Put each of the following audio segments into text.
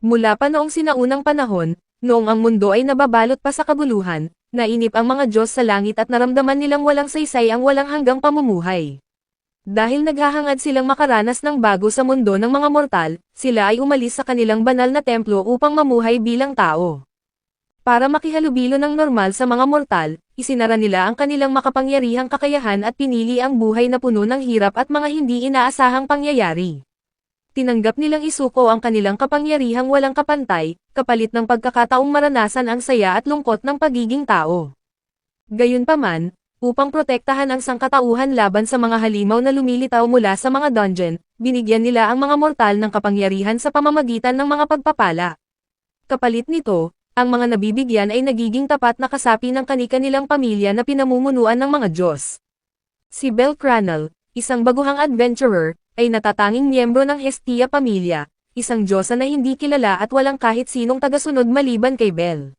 Mula pa noong sinaunang panahon, noong ang mundo ay nababalot pa sa kabuluhan, nainip ang mga Diyos sa langit at naramdaman nilang walang saysay ang walang hanggang pamumuhay. Dahil naghahangad silang makaranas ng bago sa mundo ng mga mortal, sila ay umalis sa kanilang banal na templo upang mamuhay bilang tao. Para makihalubilo ng normal sa mga mortal, isinara nila ang kanilang makapangyarihang kakayahan at pinili ang buhay na puno ng hirap at mga hindi inaasahang pangyayari. Tinanggap nilang isuko ang kanilang kapangyarihang walang kapantay, kapalit ng pagkakataong maranasan ang saya at lungkot ng pagiging tao. Gayunpaman, upang protektahan ang sangkatauhan laban sa mga halimaw na lumilitaw mula sa mga dungeon, binigyan nila ang mga mortal ng kapangyarihan sa pamamagitan ng mga pagpapala. Kapalit nito, ang mga nabibigyan ay nagiging tapat na kasapi ng kani-kanilang pamilya na pinamumunuan ng mga Diyos. Si Bel Cranal, isang baguhang adventurer, ay natatanging miyembro ng Hestia pamilya, isang Diyosa na hindi kilala at walang kahit sinong tagasunod maliban kay Bel.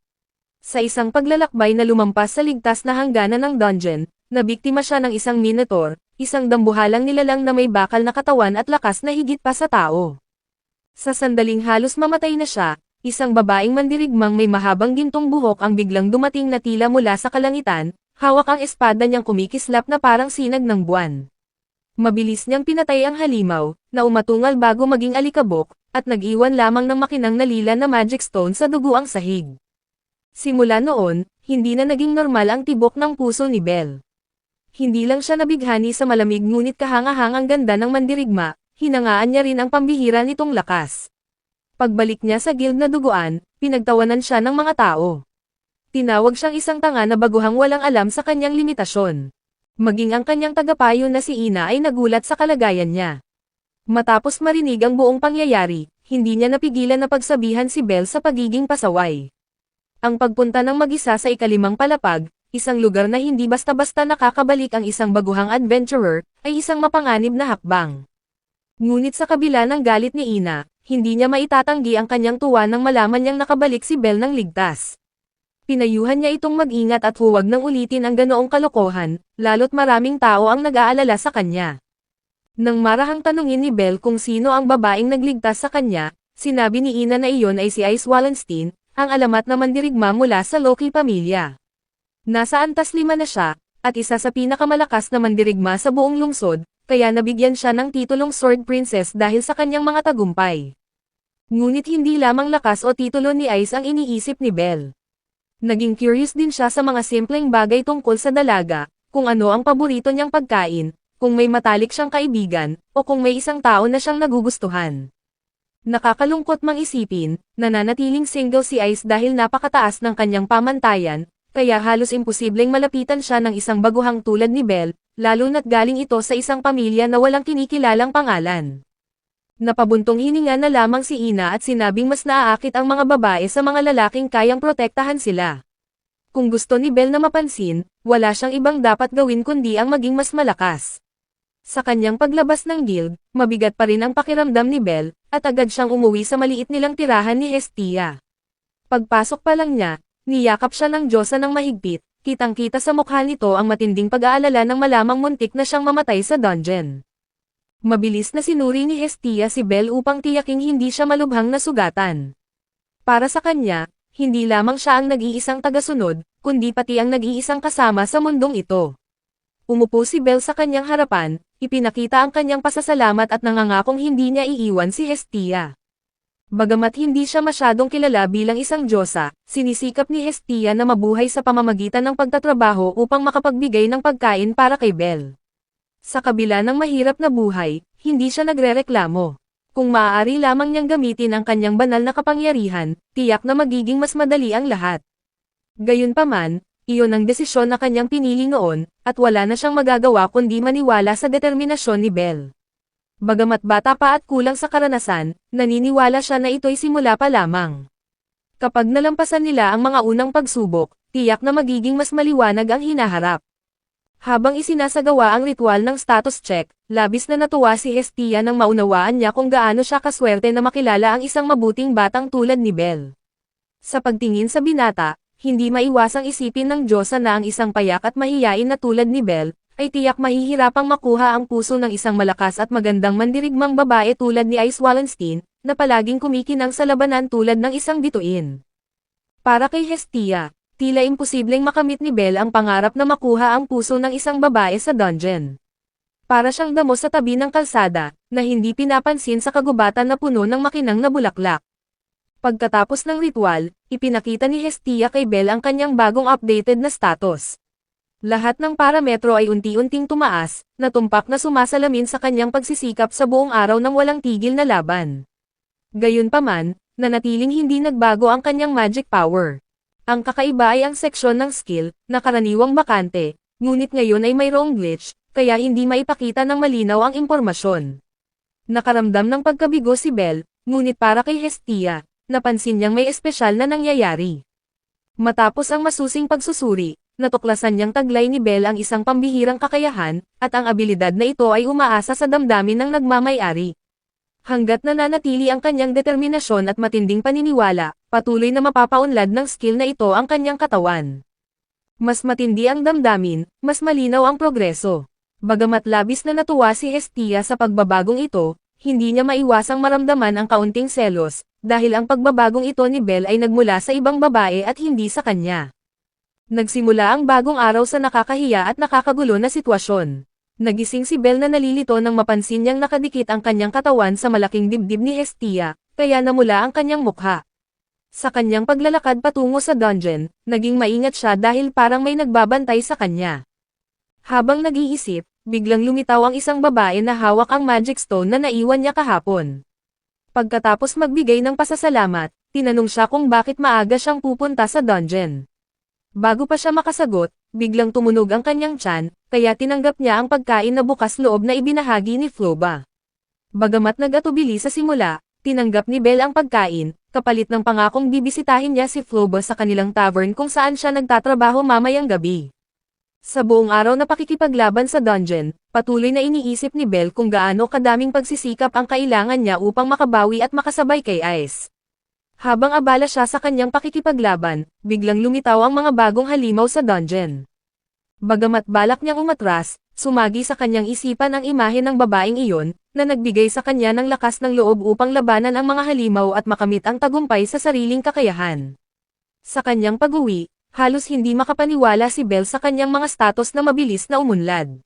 Sa isang paglalakbay na lumampas sa ligtas na hangganan ng dungeon, nabiktima siya ng isang minotaur, isang dambuhalang nilalang na may bakal na katawan at lakas na higit pa sa tao. Sa sandaling halos mamatay na siya, isang babaeng mandirigmang may mahabang gintong buhok ang biglang dumating na tila mula sa kalangitan, hawak ang espada niyang kumikislap na parang sinag ng buwan. Mabilis niyang pinatay ang halimaw, na umatungal bago maging alikabok, at nag-iwan lamang ng makinang nalila na magic stone sa dugo ang sahig. Simula noon, hindi na naging normal ang tibok ng puso ni Bel. Hindi lang siya nabighani sa malamig ngunit kahangahangang ganda ng mandirigma, hinangaan niya rin ang pambihira nitong lakas. Pagbalik niya sa guild na duguan, pinagtawanan siya ng mga tao. Tinawag siyang isang tanga na baguhang walang alam sa kanyang limitasyon. Maging ang kanyang tagapayo na si Ina ay nagulat sa kalagayan niya. Matapos marinig ang buong pangyayari, hindi niya napigilan na pagsabihan si Bel sa pagiging pasaway. Ang pagpunta ng mag-isa sa ikalimang palapag, isang lugar na hindi basta-basta nakakabalik ang isang baguhang adventurer, ay isang mapanganib na hakbang. Ngunit sa kabila ng galit ni Ina, hindi niya maitatanggi ang kanyang tuwa nang malaman niyang nakabalik si Bel ng ligtas. Pinayuhan niya itong mag-ingat at huwag nang ulitin ang ganoong kalokohan, lalo't maraming tao ang nag-aalala sa kanya. Nang marahang tanungin ni Bel kung sino ang babaeng nagligtas sa kanya, sinabi ni Ina na iyon ay si Ice Wallenstein, ang alamat na mandirigma mula sa Loki pamilya. Nasa antas 5 na siya, at isa sa pinakamalakas na mandirigma sa buong lungsod, kaya nabigyan siya ng titulong Sword Princess dahil sa kanyang mga tagumpay. Ngunit hindi lamang lakas o titulo ni Ice ang iniisip ni Bel. Naging curious din siya sa mga simpleng bagay tungkol sa dalaga, kung ano ang paborito niyang pagkain, kung may matalik siyang kaibigan, o kung may isang tao na siyang nagugustuhan. Nakakalungkot mang isipin, nananatiling single si Ice dahil napakataas ng kanyang pamantayan, kaya halos imposibleng malapitan siya ng isang baguhang tulad ni Bel, lalo na't galing ito sa isang pamilya na walang kinikilalang pangalan. Napabuntong hininga na lamang si Ina at sinabing mas naaakit ang mga babae sa mga lalaking kayang protektahan sila. Kung gusto ni Bel na mapansin, wala siyang ibang dapat gawin kundi ang maging mas malakas. Sa kanyang paglabas ng guild, mabigat pa rin ang pakiramdam ni Bel, at agad siyang umuwi sa maliit nilang tirahan ni Hestia. Pagpasok pa lang niya, niyakap siya ng Diyosa ng mahigpit, kitang-kita sa mukha nito ang matinding pag-aalala ng malamang muntik na siyang mamatay sa dungeon. Mabilis na sinuri ni Hestia si Bel upang tiyaking hindi siya malubhang nasugatan. Para sa kanya, hindi lamang siya ang nag-iisang tagasunod, kundi pati ang nag-iisang kasama sa mundong ito. Umupo si Bel sa kanyang harapan, ipinakita ang kanyang pasasalamat at nangangakong hindi niya iiwan si Hestia. Bagamat hindi siya masyadong kilala bilang isang Diyosa, sinisikap ni Hestia na mabuhay sa pamamagitan ng pagtatrabaho upang makapagbigay ng pagkain para kay Bel. Sa kabila ng mahirap na buhay, hindi siya nagrereklamo. Kung maaari lamang niyang gamitin ang kanyang banal na kapangyarihan, tiyak na magiging mas madali ang lahat. Gayunpaman, iyon ang desisyon na kanyang pinili noon, at wala na siyang magagawa kundi maniwala sa determinasyon ni Bel. Bagamat bata pa at kulang sa karanasan, naniniwala siya na ito'y simula pa lamang. Kapag nalampasan nila ang mga unang pagsubok, tiyak na magiging mas maliwanag ang hinaharap. Habang isinasagawa ang ritual ng status check, labis na natuwa si Hestia nang maunawaan niya kung gaano siya kaswerte na makilala ang isang mabuting batang tulad ni Bel. Sa pagtingin sa binata, hindi maiwasang isipin ng Diyosa na ang isang payak at mahiyain na tulad ni Bel, ay tiyak mahihirapang makuha ang puso ng isang malakas at magandang mandirigmang babae tulad ni Ice Wallenstein, na palaging kumikinang sa labanan tulad ng isang bituin. Para kay Hestia, tila imposibleng makamit ni Belle ang pangarap na makuha ang puso ng isang babae sa dungeon. Para siyang damo sa tabi ng kalsada, na hindi pinapansin sa kagubatan na puno ng makinang na bulaklak. Pagkatapos ng ritual, ipinakita ni Hestia kay Belle ang kanyang bagong updated na status. Lahat ng parametro ay unti-unting tumaas, na tumpak na sumasalamin sa kanyang pagsisikap sa buong araw ng walang tigil na laban. Gayunpaman, nanatiling hindi nagbago ang kanyang magic power. Ang kakaiba ay ang seksyon ng skill, na karaniwang bakante, ngunit ngayon ay mayroong glitch, kaya hindi maipakita ng malinaw ang impormasyon. Nakaramdam ng pagkabigo si Belle, ngunit para kay Hestia, napansin niyang may espesyal na nangyayari. Matapos ang masusing pagsusuri, natuklasan niyang taglay ni Belle ang isang pambihirang kakayahan, at ang abilidad na ito ay umaasa sa damdamin ng nagmamay-ari. Hanggat nananatili ang kanyang determinasyon at matinding paniniwala, patuloy na mapapaunlad ng skill na ito ang kanyang katawan. Mas matindi ang damdamin, mas malinaw ang progreso. Bagamat labis na natuwa si Hestia sa pagbabagong ito, hindi niya maiwasang maramdaman ang kaunting selos, dahil ang pagbabagong ito ni Belle ay nagmula sa ibang babae at hindi sa kanya. Nagsimula ang bagong araw sa nakakahiya at nakakagulo na sitwasyon. Nagising si Belle na nalilito nang mapansin niyang nakadikit ang kanyang katawan sa malaking dibdib ni Hestia, kaya namula ang kanyang mukha. Sa kanyang paglalakad patungo sa dungeon, naging maingat siya dahil parang may nagbabantay sa kanya. Habang nag-iisip, biglang lumitaw ang isang babae na hawak ang magic stone na naiwan niya kahapon. Pagkatapos magbigay ng pasasalamat, tinanong siya kung bakit maaga siyang pupunta sa dungeon. Bago pa siya makasagot, biglang tumunog ang kanyang tiyan, kaya tinanggap niya ang pagkain na bukas loob na ibinahagi ni Floba. Bagamat nag-atubili sa simula, tinanggap ni Belle ang pagkain, kapalit ng pangakong bibisitahin niya si Floba sa kanilang tavern kung saan siya nagtatrabaho mamayang gabi. Sa buong araw na pakikipaglaban sa dungeon, patuloy na iniisip ni Belle kung gaano kadaming pagsisikap ang kailangan niya upang makabawi at makasabay kay Ice. Habang abala siya sa kanyang pakikipaglaban, biglang lumitaw ang mga bagong halimaw sa dungeon. Bagamat balak niyang umatras, sumagi sa kanyang isipan ang imahe ng babaeng iyon, na nagbigay sa kanya ng lakas ng loob upang labanan ang mga halimaw at makamit ang tagumpay sa sariling kakayahan. Sa kanyang pag-uwi, halos hindi makapaniwala si Belle sa kanyang mga status na mabilis na umunlad.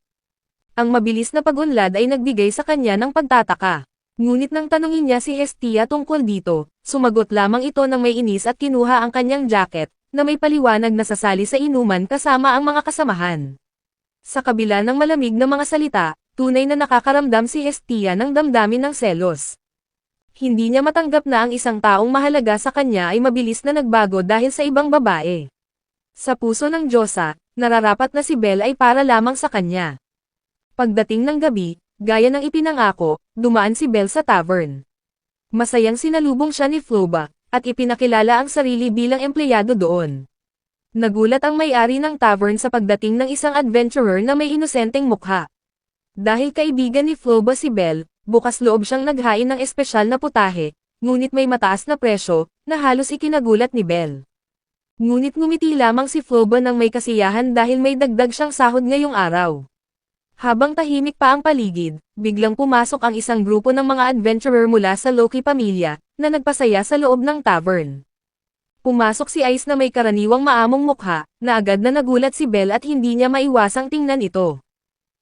Ang mabilis na pag-unlad ay nagbigay sa kanya ng pagtataka. Ngunit nang tanungin niya si Hestia tungkol dito, sumagot lamang ito ng may inis at kinuha ang kanyang jacket, na may paliwanag na sasali sa inuman kasama ang mga kasamahan. Sa kabila ng malamig na mga salita, tunay na nakakaramdam si Hestia ng damdamin ng selos. Hindi niya matanggap na ang isang taong mahalaga sa kanya ay mabilis na nagbago dahil sa ibang babae. Sa puso ng Diyosa, nararapat na si Belle ay para lamang sa kanya. Pagdating ng gabi, gaya ng ipinangako, dumaan si Belle sa tavern. Masayang sinalubong siya ni Floba, at ipinakilala ang sarili bilang empleyado doon. Nagulat ang may-ari ng tavern sa pagdating ng isang adventurer na may inosenteng mukha. Dahil kaibigan ni Floba si Belle, bukas loob siyang naghain ng espesyal na putahe, ngunit may mataas na presyo, na halos ikinagulat ni Belle. Ngunit ngumiti lamang si Floba nang may kasiyahan dahil may dagdag siyang sahod ngayong araw. Habang tahimik pa ang paligid, biglang pumasok ang isang grupo ng mga adventurer mula sa Loki pamilya, na nagpasaya sa loob ng tavern. Pumasok si Ice na may karaniwang maamong mukha, na agad na nagulat si Belle at hindi niya maiwasang tingnan ito.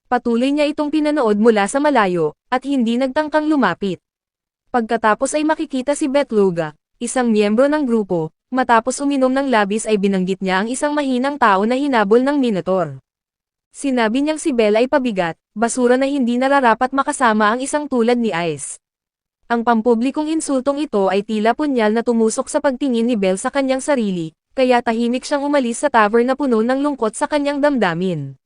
Patuloy niya itong pinanood mula sa malayo, at hindi nagtangkang lumapit. Pagkatapos ay makikita si Betluga, isang miyembro ng grupo, matapos uminom ng labis ay binanggit niya ang isang mahinang tao na hinabol ng Minotaur. Sinabi niyang si Belle ay pabigat, basura na hindi nararapat makasama ang isang tulad ni Ice. Ang pampublikong insultong ito ay tila punyal na tumusok sa pagtingin ni Belle sa kanyang sarili, kaya tahimik siyang umalis sa tavern na puno ng lungkot sa kanyang damdamin.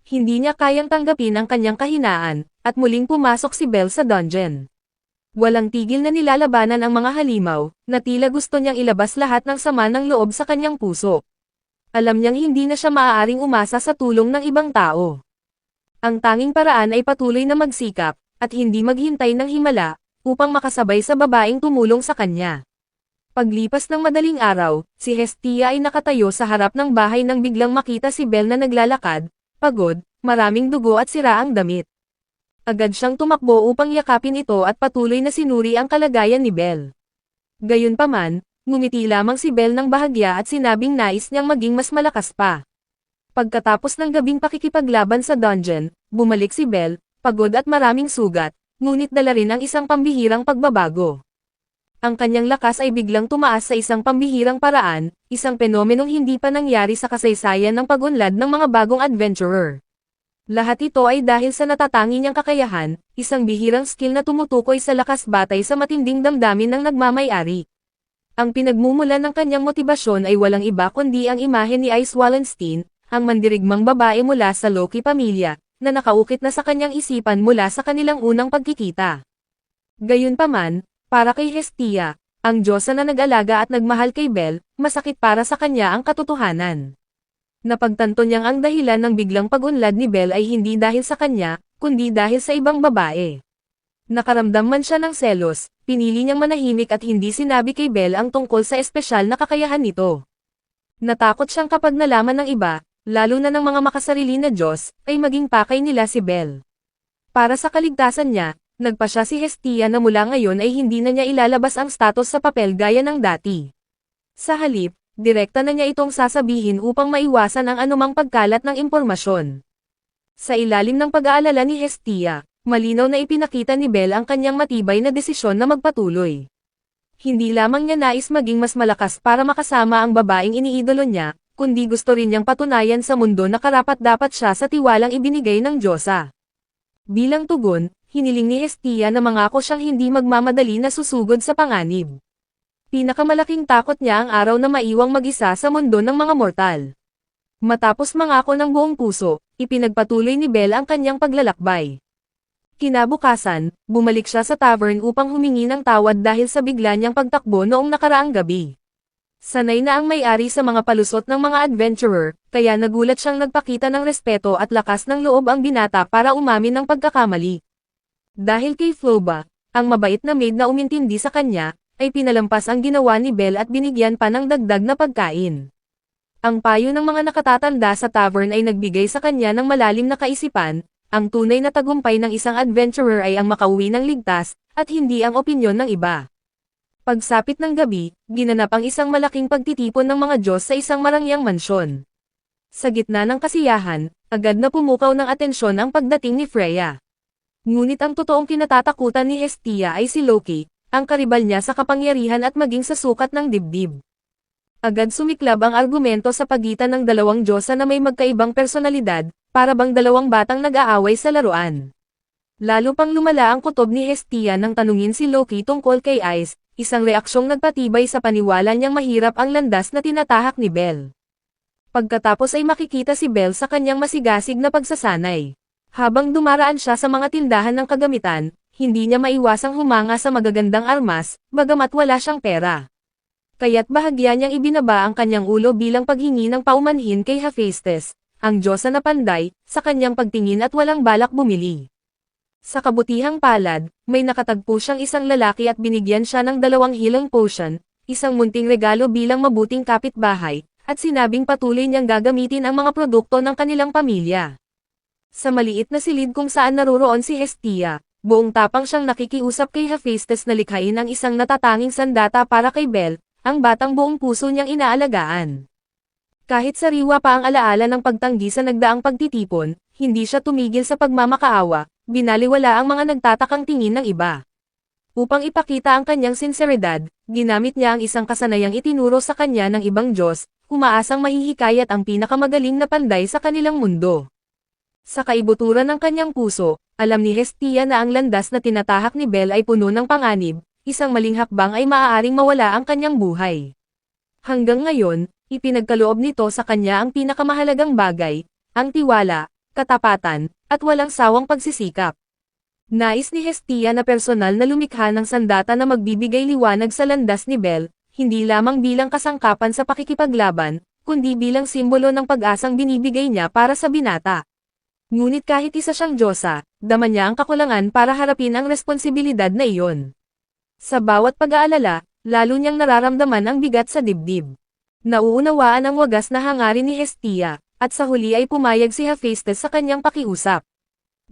Hindi niya kayang tanggapin ang kanyang kahinaan, at muling pumasok si Belle sa dungeon. Walang tigil na nilalabanan ang mga halimaw, na tila gusto niyang ilabas lahat ng sama ng loob sa kanyang puso. Alam niyang hindi na siya maaaring umasa sa tulong ng ibang tao. Ang tanging paraan ay patuloy na magsikap, at hindi maghintay ng himala, upang makasabay sa babaeng tumulong sa kanya. Paglipas ng madaling araw, si Hestia ay nakatayo sa harap ng bahay nang biglang makita si Belle na naglalakad, pagod, maraming dugo at sira ang damit. Agad siyang tumakbo upang yakapin ito at patuloy na sinuri ang kalagayan ni Belle. Gayunpaman, ngumiti lamang si Belle ng bahagya at sinabing nais niyang maging mas malakas pa. Pagkatapos ng gabing pakikipaglaban sa dungeon, bumalik si Belle, pagod at maraming sugat, ngunit dala rin ang isang pambihirang pagbabago. Ang kanyang lakas ay biglang tumaas sa isang pambihirang paraan, isang fenomenong hindi pa nangyari sa kasaysayan ng pag-unlad ng mga bagong adventurer. Lahat ito ay dahil sa natatangi niyang kakayahan, isang bihirang skill na tumutukoy sa lakas batay sa matinding damdamin ng nagmamay-ari. Ang pinagmumulan ng kanyang motibasyon ay walang iba kundi ang imahe ni Ice Wallenstein, ang mandirigmang babae mula sa Loki pamilya, na nakaukit na sa kanyang isipan mula sa kanilang unang pagkikita. Gayunpaman, para kay Hestia, ang diyosa na nag-alaga at nagmahal kay Belle, masakit para sa kanya ang katotohanan. Napagtanto niyang ang dahilan ng biglang pag-unlad ni Belle ay hindi dahil sa kanya, kundi dahil sa ibang babae. Nakaramdam man siya ng selos, pinili niyang manahimik at hindi sinabi kay Belle ang tungkol sa espesyal na kakayahan nito. Natakot siyang kapag nalaman ng iba, lalo na ng mga makasarili na Diyos, ay maging pakay nila si Belle. Para sa kaligtasan niya, nagpa siya si Hestia na mula ngayon ay hindi na niya ilalabas ang status sa papel gaya ng dati. Sa halip, direkta na niya itong sasabihin upang maiwasan ang anumang pagkalat ng impormasyon. Sa ilalim ng pag-aalala ni Hestia, malinaw na ipinakita ni Belle ang kanyang matibay na desisyon na magpatuloy. Hindi lamang niya nais maging mas malakas para makasama ang babaeng iniidolo niya, kundi gusto rin niyang patunayan sa mundo na karapat-dapat siya sa tiwalang ibinigay ng Diyosa. Bilang tugon, hiniling ni Hestia na mangako siyang hindi magmamadali na susugod sa panganib. Pinakamalaking takot niya ang araw na maiwang mag-isa sa mundo ng mga mortal. Matapos mangako ng buong puso, ipinagpatuloy ni Belle ang kanyang paglalakbay. Kinabukasan, bumalik siya sa tavern upang humingi ng tawad dahil sa bigla niyang pagtakbo noong nakaraang gabi. Sanay na ang may-ari sa mga palusot ng mga adventurer, kaya nagulat siyang nagpakita ng respeto at lakas ng loob ang binata para umamin ng pagkakamali. Dahil kay Floba, ang mabait na maid na umintindi sa kanya, ay pinalampas ang ginawa ni Belle at binigyan pa ng dagdag na pagkain. Ang payo ng mga nakatatanda sa tavern ay nagbigay sa kanya ng malalim na kaisipan, ang tunay na tagumpay ng isang adventurer ay ang makauwi ng ligtas, at hindi ang opinyon ng iba. Pagsapit ng gabi, ginanap ang isang malaking pagtitipon ng mga Diyos sa isang marangyang mansyon. Sa gitna ng kasiyahan, agad na pumukaw ng atensyon ang pagdating ni Freya. Ngunit ang totoong kinatatakutan ni Hestia ay si Loki, ang karibal niya sa kapangyarihan at maging sa sukat ng dibdib. Agad sumiklab ang argumento sa pagitan ng dalawang diyosa na may magkaibang personalidad, para bang dalawang batang nag-aaway sa laruan. Lalo pang lumala ang kutob ni Hestia nang tanungin si Loki tungkol kay Ice, isang reaksyong nagpatibay sa paniwala niyang mahirap ang landas na tinatahak ni Belle. Pagkatapos ay makikita si Belle sa kanyang masigasig na pagsasanay. Habang dumaraan siya sa mga tindahan ng kagamitan, hindi niya maiwasang humanga sa magagandang armas, bagamat wala siyang pera. Kaya't bahagya niyang ibinaba ang kanyang ulo bilang paghingi ng paumanhin kay Hephaestus, ang diyosa na panday, sa kanyang pagtingin at walang balak bumili. Sa kabutihang palad, may nakatagpo siyang isang lalaki at binigyan siya ng 2 healing potion, isang munting regalo bilang mabuting kapitbahay, at sinabing patuloy niyang gagamitin ang mga produkto ng kanilang pamilya. Sa maliit na silid kung saan naroroon si Hestia, buong tapang siyang nakikiusap kay Hephaestus na likhain ang isang natatanging sandata para kay Belle, ang batang buong puso niyang inaalagaan. Kahit sariwa pa ang alaala ng pagtanggi sa nagdaang pagtitipon, hindi siya tumigil sa pagmamakaawa, binaliwala ang mga nagtatakang tingin ng iba. Upang ipakita ang kanyang sinseridad, ginamit niya ang isang kasanayang itinuro sa kanya ng ibang Diyos, umaasang mahihikayat ang pinakamagaling na panday sa kanilang mundo. Sa kaibuturan ng kanyang puso, alam ni Hestia na ang landas na tinatahak ni Belle ay puno ng panganib, isang maling hakbang ay maaaring mawala ang kanyang buhay. Hanggang ngayon, ipinagkaloob nito sa kanya ang pinakamahalagang bagay, ang tiwala, katapatan, at walang sawang pagsisikap. Nais ni Hestia na personal na lumikha ng sandata na magbibigay liwanag sa landas ni Belle, hindi lamang bilang kasangkapan sa pakikipaglaban, kundi bilang simbolo ng pag-asang binibigay niya para sa binata. Ngunit kahit isa siyang diyosa, dama niya ang kakulangan para harapin ang responsibilidad na iyon. Sa bawat pag-aalala, lalo niyang nararamdaman ang bigat sa dibdib. Nauunawaan ang wagas na hangarin ni Hestia, at sa huli ay pumayag si Hephaestus sa kanyang pakiusap.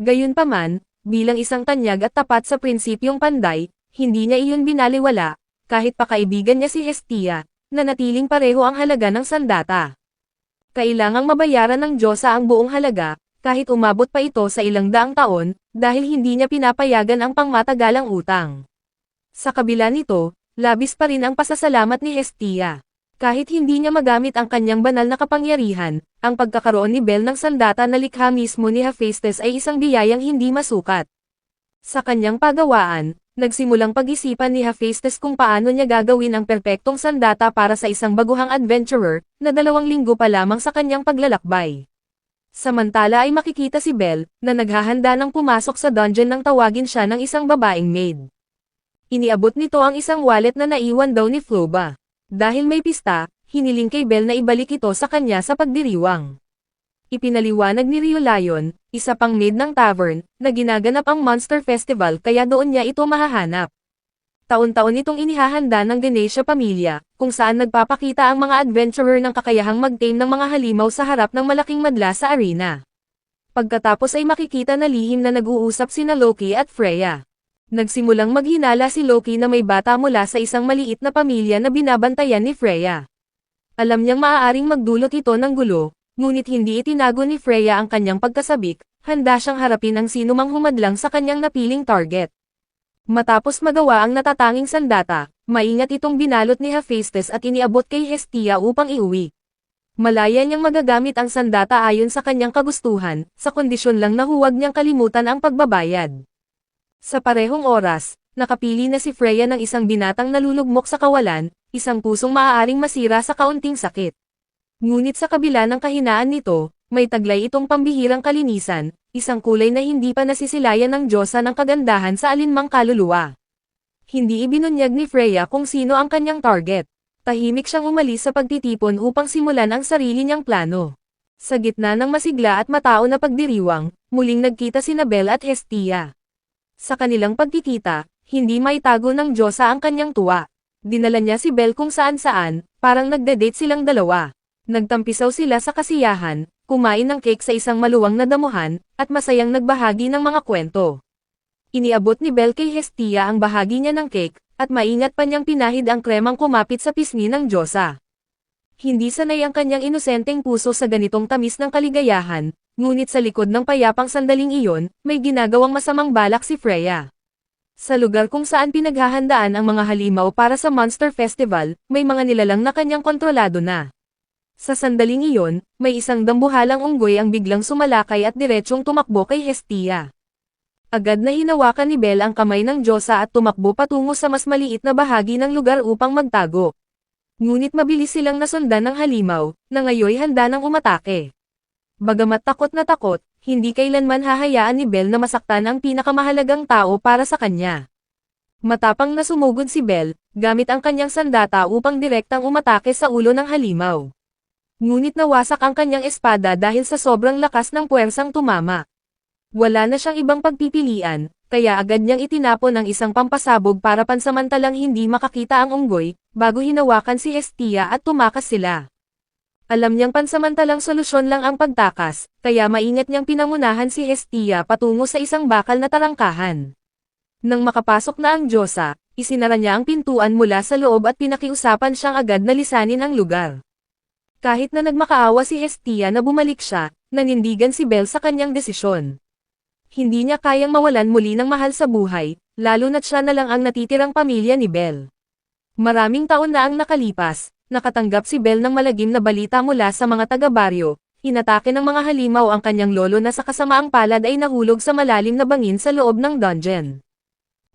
Gayunpaman, Bilang isang tanyag at tapat sa prinsipyong panday, hindi niya iyon binaliwala, kahit pa kaibigan niya si Hestia, na natiling pareho ang halaga ng sandata. Kailangang mabayaran ng Diyosa ang buong halaga, kahit umabot pa ito sa ilang daang taon, dahil hindi niya pinapayagan ang pangmatagalang utang. Sa kabila nito, labis pa rin ang pasasalamat ni Hestia. Kahit hindi niya magamit ang kanyang banal na kapangyarihan, ang pagkakaroon ni Belle ng sandata na likha mismo ni Hephaestus ay isang biyayang hindi masukat. Sa kanyang pagawaan, nagsimulang pag-isipan ni Hephaestus kung paano niya gagawin ang perpektong sandata para sa isang baguhang adventurer, na 2 linggo pa lamang sa kanyang paglalakbay. Samantala ay makikita si Belle, na naghahanda ng pumasok sa dungeon nang tawagin siya ng isang babaeng maid. Iniabot nito ang isang wallet na naiwan daw ni Floba. Dahil may pista, hiniling kay Belle na ibalik ito sa kanya sa pagdiriwang. Ipinaliwanag ni Rio Lion, isa pang maid ng tavern, na ginaganap ang Monster Festival kaya doon niya ito mahahanap. Taon-taon itong inihahanda ng Ganesha pamilya, kung saan nagpapakita ang mga adventurer ng kakayahang mag-tame ng mga halimaw sa harap ng malaking madla sa arena. Pagkatapos ay makikita na lihim na nag-uusap sina Loki at Freya. Nagsimulang maghinala si Loki na may bata mula sa isang maliit na pamilya na binabantayan ni Freya. Alam niyang maaaring magdulot ito ng gulo, ngunit hindi itinago ni Freya ang kanyang pagkasabik, handa siyang harapin ang sinumang humadlang sa kanyang napiling target. Matapos magawa ang natatanging sandata, maingat itong binalot ni Hephaestus at iniabot kay Hestia upang iuwi. Malaya niyang magagamit ang sandata ayon sa kanyang kagustuhan, sa kondisyon lang na huwag niyang kalimutan ang pagbabayad. Sa parehong oras, nakapili na si Freya ng isang binatang nalulugmok sa kawalan, isang pusong maaaring masira sa kaunting sakit. Ngunit sa kabila ng kahinaan nito, may taglay itong pambihirang kalinisan, isang kulay na hindi pa nasisilayan ng Diyosa ng kagandahan sa alinmang kaluluwa. Hindi ibinunyag ni Freya kung sino ang kanyang target. Tahimik siyang umalis sa pagtitipon upang simulan ang sarili niyang plano. Sa gitna ng masigla at matao na pagdiriwang, muling nagkita sina Belle at Hestia. Sa kanilang pagkikita, hindi maitago ng Diyosa ang kanyang tuwa. Dinala niya si Belle kung saan-saan, parang nagde-date silang dalawa. Nagtampisaw sila sa kasiyahan, kumain ng cake sa isang maluwang na damuhan, at masayang nagbahagi ng mga kwento. Iniabot ni Belle kay Hestia ang bahagi niya ng cake, at maingat pa niyang pinahid ang kremang kumapit sa pisngi ng Diyosa. Hindi sanay ang kanyang inosenteng puso sa ganitong tamis ng kaligayahan, ngunit sa likod ng payapang sandaling iyon, may ginagawang masamang balak si Freya. Sa lugar kung saan pinaghahandaan ang mga halimaw para sa Monster Festival, may mga nilalang na kanyang kontrolado na. Sa sandaling iyon, may isang dambuhalang unggoy ang biglang sumalakay at diretsyong tumakbo kay Hestia. Agad na hinawakan ni Belle ang kamay ng Diyosa at tumakbo patungo sa mas maliit na bahagi ng lugar upang magtago. Ngunit mabilis silang nasundan ng halimaw, na ngayoy handa ng umatake. Bagamat takot na takot, hindi kailanman hahayaan ni Belle na masaktan ang pinakamahalagang tao para sa kanya. Matapang na sumugod si Belle, gamit ang kanyang sandata upang direktang umatake sa ulo ng halimaw. Ngunit nawasak ang kanyang espada dahil sa sobrang lakas ng puwersang tumama. Wala na siyang ibang pagpipilian, kaya agad niyang itinapon ang isang pampasabog para pansamantalang hindi makakita ang unggoy, bago hinawakan si Hestia at tumakas sila. Alam niyang pansamantalang solusyon lang ang pagtakas, kaya maingat niyang pinangunahan si Hestia patungo sa isang bakal na tarangkahan. Nang makapasok na ang Diyosa, isinara niya ang pintuan mula sa loob at pinakiusapan siyang agad na lisanin ang lugar. Kahit na nagmakaawa si Hestia na bumalik siya, nanindigan si Belle sa kanyang desisyon. Hindi niya kayang mawalan muli ng mahal sa buhay, lalo na't siya na lang ang natitirang pamilya ni Belle. Maraming taon na ang nakalipas, nakatanggap si Belle ng malagim na balita mula sa mga taga-baryo, inatake ng mga halimaw ang kanyang lolo na sa kasamaang palad ay nahulog sa malalim na bangin sa loob ng dungeon.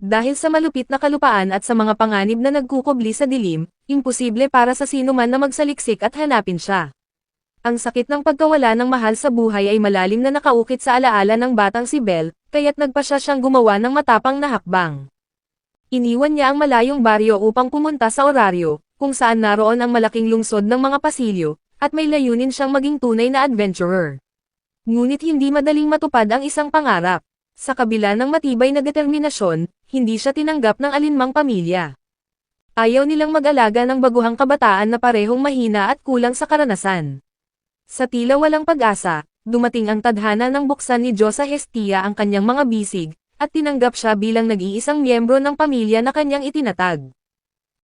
Dahil sa malupit na kalupaan at sa mga panganib na nagkukubli sa dilim, imposible para sa sino man na magsaliksik at hanapin siya. Ang sakit ng pagkawala ng mahal sa buhay ay malalim na nakaukit sa alaala ng batang si Belle, kaya't nagpa siyang gumawa ng matapang na hakbang. Iniwan niya ang malayong baryo upang pumunta sa oraryo, kung saan naroon ang malaking lungsod ng mga pasilyo, at may layunin siyang maging tunay na adventurer. Ngunit hindi madaling matupad ang isang pangarap. Sa kabila ng matibay na determinasyon, hindi siya tinanggap ng alinmang pamilya. Ayaw nilang mag-alaga ng baguhang kabataan na parehong mahina at kulang sa karanasan. Sa tila walang pag-asa, dumating ang tadhana ng buksan ni Diyosa Hestia ang kanyang mga bisig, at tinanggap siya bilang nag-iisang miyembro ng pamilya na kanyang itinatag.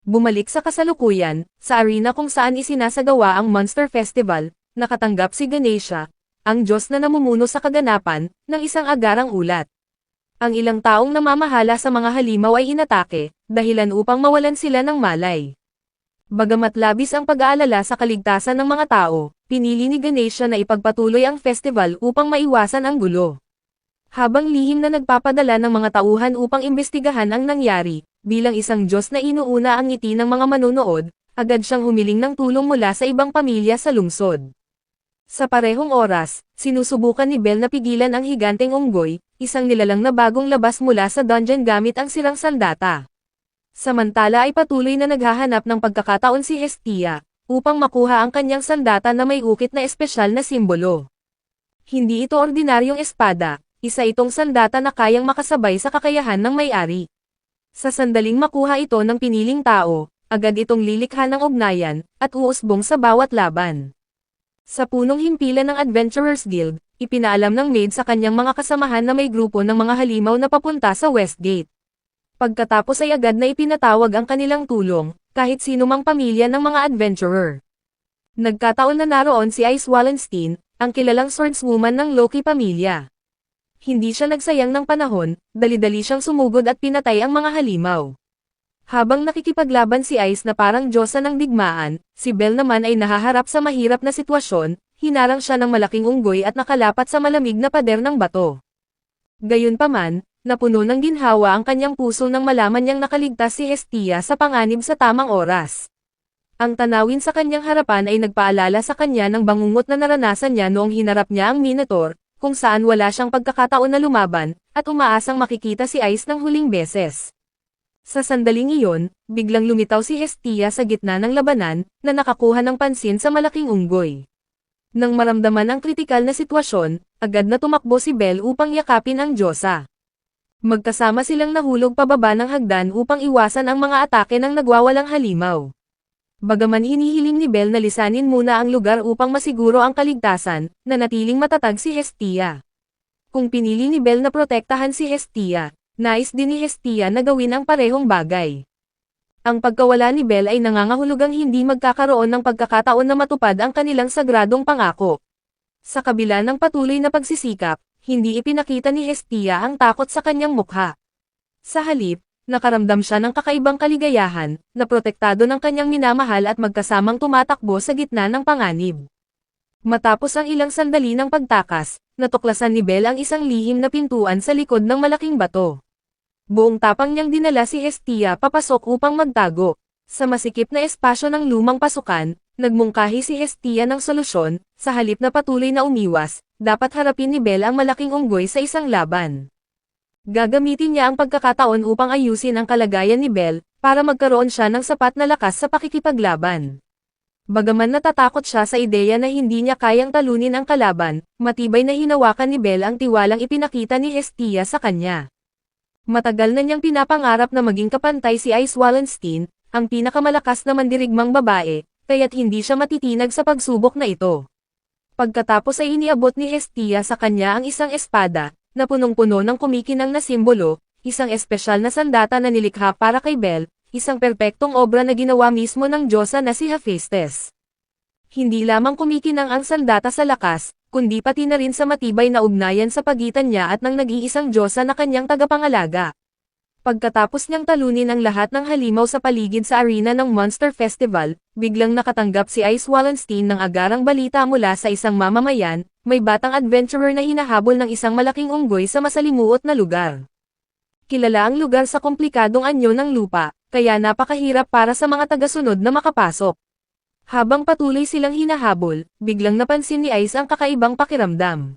Bumalik sa kasalukuyan, sa arena kung saan isinasagawa ang Monster Festival, nakatanggap si Ganesha, ang Diyos na namumuno sa kaganapan, ng isang agarang ulat. Ang ilang taong namamahala sa mga halimaw ay inatake, dahilan upang mawalan sila ng malay. Bagamat labis ang pag-aalala sa kaligtasan ng mga tao, pinili ni Ganesha na ipagpatuloy ang festival upang maiwasan ang gulo. Habang lihim na nagpapadala ng mga tauhan upang imbestigahan ang nangyari, bilang isang Diyos na inuuna ang ngiti ng mga manonood, agad siyang humiling ng tulong mula sa ibang pamilya sa lungsod. Sa parehong oras, sinusubukan ni Belle na pigilan ang higanteng unggoy, isang nilalang na bagong labas mula sa dungeon gamit ang sirang sandata. Samantala ay patuloy na naghahanap ng pagkakataon si Hestia, upang makuha ang kanyang sandata na may ukit na espesyal na simbolo. Hindi ito ordinaryong espada, isa itong sandata na kayang makasabay sa kakayahan ng may-ari. Sa sandaling makuha ito ng piniling tao, agad itong lilikha ng ugnayan, at uusbong sa bawat laban. Sa punong himpilan ng Adventurers Guild, ipinaalam ng maid sa kanyang mga kasamahan na may grupo ng mga halimaw na papunta sa Westgate. Pagkatapos ay agad na ipinatawag ang kanilang tulong, kahit sino mang pamilya ng mga adventurer. Nagkataon na naroon si Ice Wallenstein, ang kilalang swordswoman ng Loki pamilya. Hindi siya nagsayang ng panahon, dali-dali siyang sumugod at pinatay ang mga halimaw. Habang nakikipaglaban si Ice na parang diyosa ng digmaan, si Belle naman ay nahaharap sa mahirap na sitwasyon, hinarang siya ng malaking unggoy at nakalapat sa malamig na pader ng bato. Gayunpaman, napuno ng ginhawa ang kanyang puso nang malaman niyang nakaligtas si Hestia sa panganib sa tamang oras. Ang tanawin sa kanyang harapan ay nagpaalala sa kanya ng bangungot na naranasan niya noong hinarap niya ang Minotaur, kung saan wala siyang pagkakataon na lumaban, at umaasang makikita si Ice ng huling beses. Sa sandaling iyon, biglang lumitaw si Hestia sa gitna ng labanan, na nakakuha ng pansin sa malaking unggoy. Nang maramdaman ang kritikal na sitwasyon, agad na tumakbo si Belle upang yakapin ang diyosa. Magkasama silang nahulog pababa ng hagdan upang iwasan ang mga atake ng nagwawalang halimaw. Bagaman hinihiling ni Belle na lisanin muna ang lugar upang masiguro ang kaligtasan, nanatiling matatag si Hestia. Kung pinili ni Belle na protektahan si Hestia, nais din ni Hestia na gawin ang parehong bagay. Ang pagkawala ni Belle ay nangangahulugang hindi magkakaroon ng pagkakataon na matupad ang kanilang sagradong pangako. Sa kabila ng patuloy na pagsisikap, hindi ipinakita ni Hestia ang takot sa kanyang mukha. Sa halip, nakaramdam siya ng kakaibang kaligayahan, na protektado ng kanyang minamahal at magkasamang tumatakbo sa gitna ng panganib. Matapos ang ilang sandali ng pagtakas, natuklasan ni Belle ang isang lihim na pintuan sa likod ng malaking bato. Buong tapang niyang dinala si Hestia papasok upang magtago. Sa masikip na espasyo ng lumang pasukan, nagmungkahi si Hestia ng solusyon, sa halip na patuloy na umiwas, dapat harapin ni Belle ang malaking unggoy sa isang laban. Gagamitin niya ang pagkakataon upang ayusin ang kalagayan ni Belle, para magkaroon siya ng sapat na lakas sa pakikipaglaban. Bagaman natatakot siya sa ideya na hindi niya kayang talunin ang kalaban, matibay na hinawakan ni Belle ang tiwalang ipinakita ni Hestia sa kanya. Matagal na niyang pinapangarap na maging kapantay si Ice Wallenstein, ang pinakamalakas na mandirigmang babae, kaya't hindi siya matitinag sa pagsubok na ito. Pagkatapos ay iniabot ni Hestia sa kanya ang isang espada, na punong-puno ng kumikinang na simbolo, isang espesyal na sandata na nilikha para kay Belle, isang perpektong obra na ginawa mismo ng diyosa na si Hephaestus. Hindi lamang kumikinang ang sandata sa lakas, kundi pati na rin sa matibay na ugnayan sa pagitan niya at ng nag-iisang diyosa na kanyang tagapangalaga. Pagkatapos niyang talunin ang lahat ng halimaw sa paligid sa arena ng Monster Festival, biglang nakatanggap si Ice Wallenstein ng agarang balita mula sa isang mamamayan, may batang adventurer na hinahabol ng isang malaking unggoy sa masalimuot na lugar. Kilala ang lugar sa komplikadong anyo ng lupa, kaya napakahirap para sa mga tagasunod na makapasok. Habang patuloy silang hinahabol, biglang napansin ni Ice ang kakaibang pakiramdam.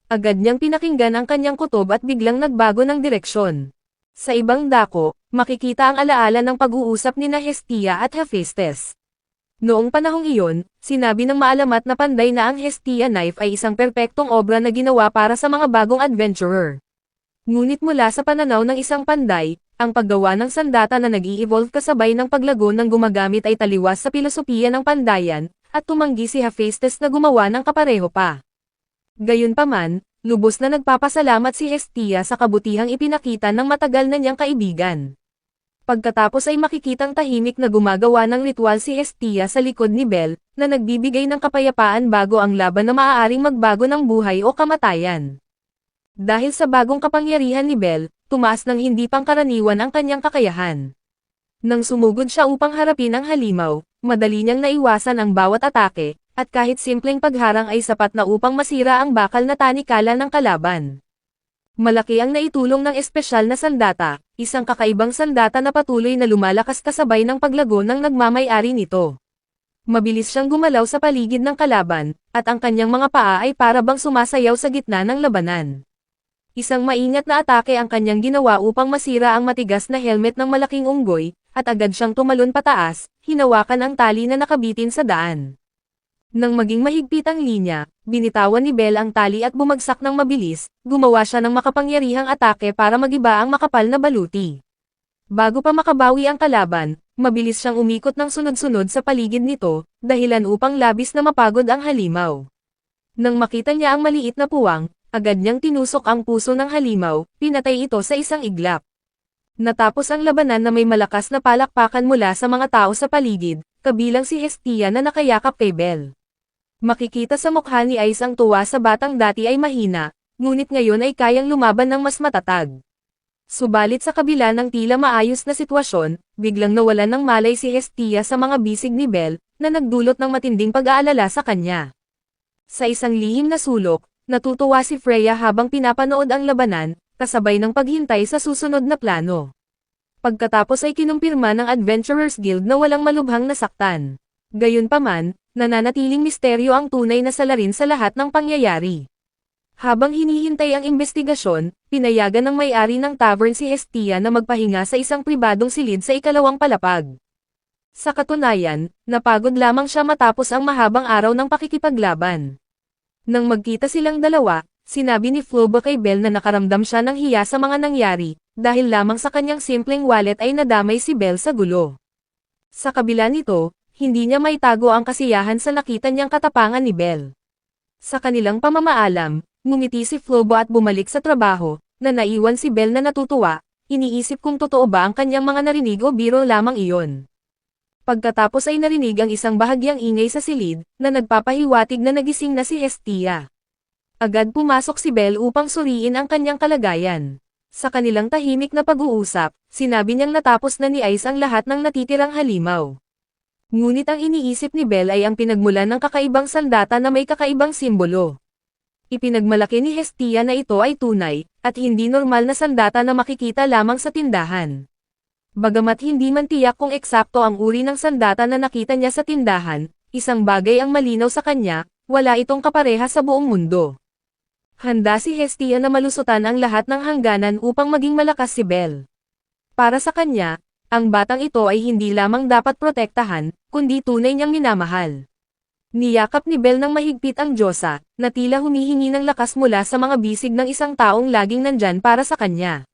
Agad niyang pinakinggan ang kanyang kutob at biglang nagbago ng direksyon. Sa ibang dako, makikita ang alaala ng pag-uusap ni Hestia at Hephaestus. Noong panahong iyon, sinabi ng maalamat na panday na ang Hestia knife ay isang perpektong obra na ginawa para sa mga bagong adventurer. Ngunit mula sa pananaw ng isang panday, ang paggawa ng sandata na nag-i-evolve kasabay ng paglago ng gumagamit ay taliwas sa pilosopiya ng pandayan, at tumanggi si Hephaestus na gumawa ng kapareho pa. Gayunpaman, lubos na nagpapasalamat si Hestia sa kabutihang ipinakita ng matagal na niyang kaibigan. Pagkatapos ay makikitang tahimik na gumagawa ng ritual si Hestia sa likod ni Belle, na nagbibigay ng kapayapaan bago ang laban na maaaring magbago ng buhay o kamatayan. Dahil sa bagong kapangyarihan ni Belle, tumaas ng hindi pangkaraniwan ang kanyang kakayahan. Nang sumugod siya upang harapin ang halimaw, madali niyang naiwasan ang bawat atake, at kahit simpleng pagharang ay sapat na upang masira ang bakal na tanikala ng kalaban. Malaki ang naitulong ng espesyal na sandata, isang kakaibang sandata na patuloy na lumalakas kasabay ng paglago ng nagmamay-ari nito. Mabilis siyang gumalaw sa paligid ng kalaban, at ang kanyang mga paa ay para bang sumasayaw sa gitna ng labanan. Isang maingat na atake ang kanyang ginawa upang masira ang matigas na helmet ng malaking unggoy, at agad siyang tumalon pataas, hinawakan ang tali na nakabitin sa daan. Nang maging mahigpit ang linya, binitawan ni Belle ang tali at bumagsak ng mabilis, gumawa siya ng makapangyarihang atake para magiba ang makapal na baluti. Bago pa makabawi ang kalaban, mabilis siyang umikot ng sunod-sunod sa paligid nito, dahilan upang labis na mapagod ang halimaw. Nang makita niya ang maliit na puwang, agad niyang tinusok ang puso ng halimaw, pinatay ito sa isang iglap. Natapos ang labanan na may malakas na palakpakan mula sa mga tao sa paligid, kabilang si Hestia na nakayakap kay Belle. Makikita sa mukha ni Ice ang tuwa sa batang dati ay mahina, ngunit ngayon ay kayang lumaban ng mas matatag. Subalit sa kabila ng tila maayos na sitwasyon, biglang nawalan ng malay si Hestia sa mga bisig ni Belle, na nagdulot ng matinding pag-aalala sa kanya. Sa isang lihim na sulok, natutuwa si Freya habang pinapanood ang labanan, kasabay ng paghintay sa susunod na plano. Pagkatapos ay kinumpirma ng Adventurers Guild na walang malubhang nasaktan. Gayunpaman, nananatiling misteryo ang tunay na salarin sa lahat ng pangyayari. Habang hinihintay ang investigasyon, pinayagan ng may-ari ng tavern si Hestia na magpahinga sa isang pribadong silid sa ikalawang palapag. Sa katunayan, napagod lamang siya matapos ang mahabang araw ng pakikipaglaban. Nang magkita silang dalawa, sinabi ni Floba kay Belle na nakaramdam siya ng hiya sa mga nangyari, dahil lamang sa kanyang simpleng wallet ay nadamay si Belle sa gulo. Sa kabila nito, hindi niya maitago ang kasiyahan sa nakita niyang katapangan ni Belle. Sa kanilang pamamaalam, ngumiti si Floba at bumalik sa trabaho, na naiwan si Belle na natutuwa, iniisip kung totoo ba ang kanyang mga narinig o biro lamang iyon. Pagkatapos ay narinig ang isang bahagyang ingay sa silid, na nagpapahiwatig na nagising na si Hestia. Agad pumasok si Belle upang suriin ang kanyang kalagayan. Sa kanilang tahimik na pag-uusap, sinabi niyang natapos na ni Ice ang lahat ng natitirang halimaw. Ngunit ang iniisip ni Belle ay ang pinagmulan ng kakaibang sandata na may kakaibang simbolo. Ipinagmalaki ni Hestia na ito ay tunay, at hindi normal na sandata na makikita lamang sa tindahan. Bagamat hindi man tiyak kung eksakto ang uri ng sandata na nakita niya sa tindahan, isang bagay ang malinaw sa kanya, wala itong kapareha sa buong mundo. Handa si Hestia na malusutan ang lahat ng hangganan upang maging malakas si Belle. Para sa kanya, ang batang ito ay hindi lamang dapat protektahan, kundi tunay niyang minamahal. Niyakap ni Belle ng mahigpit ang Diyosa, na tila humihingi ng lakas mula sa mga bisig ng isang taong laging nandyan para sa kanya.